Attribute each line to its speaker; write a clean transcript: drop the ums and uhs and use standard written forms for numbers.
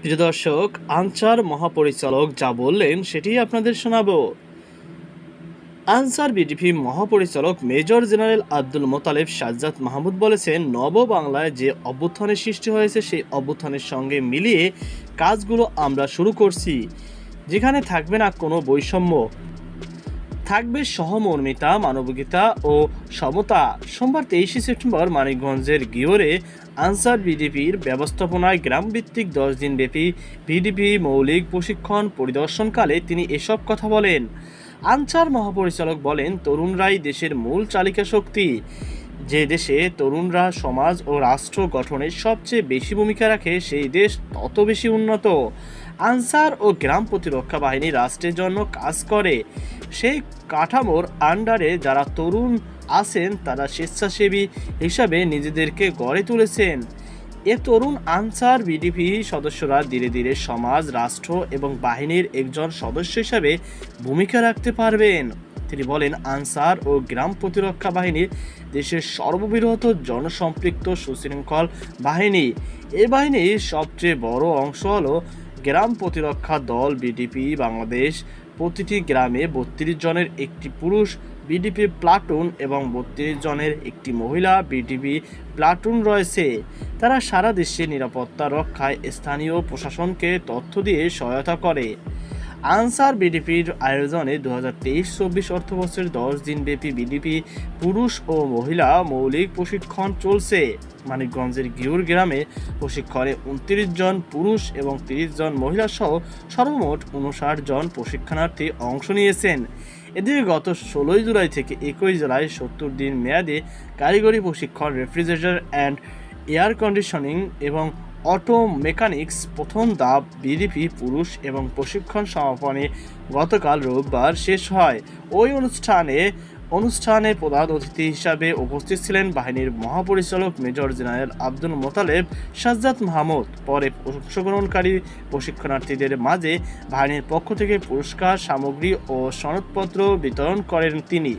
Speaker 1: প্রিয় দর্শক, আনসার মহাপরিচালক যা বললেন সেটি আপনাদের শোনাবো। আনসার বিডিপি মহাপরিচালক মেজর জেনারেল আব্দুল মোতালেব সাজ্জাদ মাহমুদ বলেছেন, নব বাংলায় যে অভ্যুত্থানের সৃষ্টি হয়েছে সেই অভ্যুত্থানের সঙ্গে মিলিয়ে কাজগুলো আমরা শুরু করছি, যেখানে থাকবে না কোনো বৈষম্য, থাকবে সহমর্মিতা, মানবিকতা ও সমতা। সোমবার 23শে সেপ্টেম্বর মানিকগঞ্জের গিওরে আনসার বিডিপির ব্যবস্থাপনায় গ্রামভিত্তিক 10 দিনব্যাপী বিডিপি মৌলিক প্রশিক্ষণ পরিদর্শনকালে তিনি এসব কথা বলেন। আনসার মহাপরিচালক বলেন, তরুণরাই দেশের মূল চালিকা শক্তি। যে দেশে তরুণরা সমাজ ও রাষ্ট্র গঠনে সবচেয়ে বেশি ভূমিকা রাখে, সেই দেশ তত বেশি উন্নত। আনসার ও গ্রাম প্রতিরক্ষা বাহিনী রাষ্ট্রের জন্য কাজ করে। সেই কাঠামোর আন্ডারে যারা তরুণ আছেন তারা স্বেচ্ছাসেবী হিসাবে নিজেদেরকে গড়ে তুলেছেন। এ তরুণ আনসার বিডিপি সদস্যরা ধীরে ধীরে সমাজ, রাষ্ট্র এবং বাহিনীর একজন সদস্য হিসাবে ভূমিকা রাখতে পারবেন। তিনি বলেন, আনসার ও গ্রাম প্রতিরক্ষা বাহিনী দেশের সর্ববৃহৎ জনসম্পৃক্ত সুশৃঙ্খল বাহিনী। এই বাহিনীর সবচেয়ে বড় অংশ হলো গ্রাম প্রতিরক্ষা দল বিডিপি বাংলাদেশ। প্রতিটি গ্রামে 32 জনের একটি পুরুষ বিডিপি প্লাটুন এবং 32 জনের একটি মহিলা বিডিপি প্লাটুন রয়েছে। তারা সারা দেশে নিরাপত্তা রক্ষায় স্থানীয় প্রশাসনকে তথ্য দিয়ে সহায়তা করে। আনসার বিডিপির আয়োজনে 2023-24 অর্থবছরের 10 দিনব্যাপী বিডিপি পুরুষ ও মহিলা মৌলিক প্রশিক্ষণ চলছে। মানিকগঞ্জের গিউর গ্রামে প্রশিক্ষণে 29 জন পুরুষ এবং 30 জন মহিলা সহ সর্বমোট 59 জন প্রশিক্ষণার্থী অংশ নিয়েছেন। এদিকে গত 16 জুলাই থেকে 21 জুলাই 70 দিন মেয়াদে কারিগরি প্রশিক্ষণ, রেফ্রিজারেটর অ্যান্ড এয়ার কন্ডিশনিং এবং অটো মেকানিক্স প্রথম ধাপ বিডিপি পুরুষ এবং প্রশিক্ষণ সমাপনী গতকাল রোববার শেষ হয়। ওই অনুষ্ঠানে প্রধান অতিথি হিসাবে উপস্থিত ছিলেন বাহিনীর মহাপরিচালক মেজর জেনারেল আব্দুল মোতালেব সাজ্জাদ মাহমুদ। পরে অংশগ্রহণকারী প্রশিক্ষণার্থীদের মাঝে বাহিনীর পক্ষ থেকে পুরস্কার সামগ্রী ও সনদপত্র বিতরণ করেন তিনি।